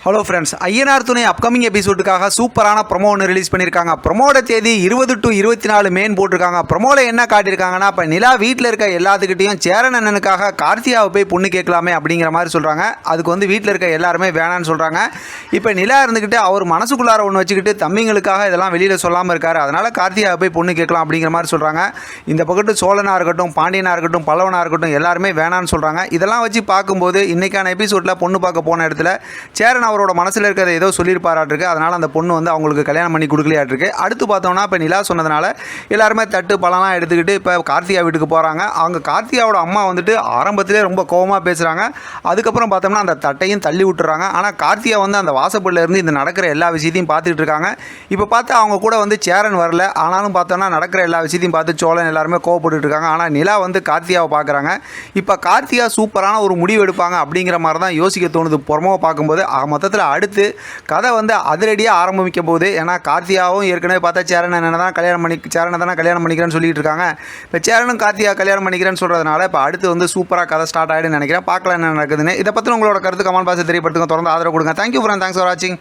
Hello friends, Ayyanar துணை upcoming எபிசோடுக்காக சூப்பரான promo ஒன்று ரிலீஸ் பண்ணியிருக்காங்க. ப்ரொமோட தேதி 20 to 24 மேன் போட்டிருக்காங்க. ப்ரொமோவில் என்ன காட்டியிருக்காங்கன்னா, இப்போ நிலா வீட்டில் இருக்க எல்லாத்துக்கிட்டையும் சேரன் அண்ணனுக்காக கார்த்தியாவை போய் பொண்ணு கேட்கலாமே அப்படிங்கிற மாதிரி சொல்கிறாங்க. அதுக்கு வந்து வீட்டில் இருக்க எல்லாருமே வேணான்னு சொல்கிறாங்க. இப்போ நிலா இருந்துக்கிட்டு அவர் மனசுக்குள்ளார ஒன்று வச்சுக்கிட்டு தம்பிங்களுக்காக இதெல்லாம் வெளியில் சொல்லாமல் இருக்காரு. அதனால் கார்த்தியாவை போய் பொண்ணு கேட்கலாம் அப்படிங்கிற மாதிரி சொல்கிறாங்க. இந்த பக்கத்து சோழனாக இருக்கட்டும், பாண்டியனாக இருக்கட்டும், பல்லவனாக இருக்கட்டும், எல்லாருமே வேணான்னு சொல்கிறாங்க. இதெல்லாம் வச்சு பார்க்கும்போது இன்றைக்கான எபிசோடில் பொண்ணு பார்க்க போன இடத்துல சேரன் அவரோட மனசில் இருக்கிறத ஏதோ சொல்லியிருப்பாராட்டிருக்கு. அதனால் அந்த பொண்ணு வந்து அவங்களுக்கு கல்யாணம் பண்ணி கொடுக்கலையாட்டிருக்கு. அடுத்து பார்த்தோம்னா இப்போ நிலா சொன்னதுனால எல்லாருமே தட்டு பழம்லாம் எடுத்துக்கிட்டு இப்போ கார்த்திகா வீட்டுக்கு போகிறாங்க. அவங்க கார்த்திகாவோட அம்மா வந்துட்டு ஆரம்பத்திலே ரொம்ப கோவமாக பேசுகிறாங்க. அதுக்கப்புறம் பார்த்தோம்னா அந்த தட்டையும் தள்ளி விட்டுறாங்க. ஆனால் கார்த்திகா வந்து அந்த வாசப்படில் இருந்து இந்த நடக்கிற எல்லா விஷயத்தையும் பார்த்துட்டு இருக்காங்க. இப்போ பார்த்தா அவங்க கூட வந்து சேரன் வரல. ஆனாலும் பார்த்தோம்னா நடக்கிற எல்லா விஷயத்தையும் பார்த்து சோழன் எல்லாருமே கோவப்பட்டு இருக்காங்க. ஆனால் நிலா வந்து கார்த்திகாவை பார்க்குறாங்க. இப்போ கார்த்திகா சூப்பரான ஒரு முடிவு எடுப்பாங்க அப்படிங்கிற மாதிரி தான் யோசிக்க தோணுது ப்ரொமோவை பார்க்கும்போது. மொத்தத்தில் அடுத்து கதை வந்து அதிரடியாக ஆரம்பிக்கும் போது, ஏன்னா கார்த்திகாவும் ஏற்கனவே பார்த்தா சேரனை தானே கல்யாணம் பண்ணிக்கிறேன்னு சொல்லிட்டு இருக்காங்க. இப்போ சேரனும் கார்த்திகா கல்யாணம் பண்ணிக்கிறேன்னு சொல்கிறதுனால இப்போ அடுத்து வந்து சூப்பராக கதை ஸ்டார்ட் ஆகிடுன்னு நினைக்கிறேன். பார்க்கலாம் என்ன நடக்குதுன்னு. இதை பற்றி உங்களோட கருத்து கமெண்ட் பாக்ஸில் தெரியப்படுத்துங்க. தொடர்ந்து ஆதரவு கொடுங்க. தேங்க்யூ ஃப்ரெண்ட், தேங்க்ஸ் ஃபார் வாட்சிங்.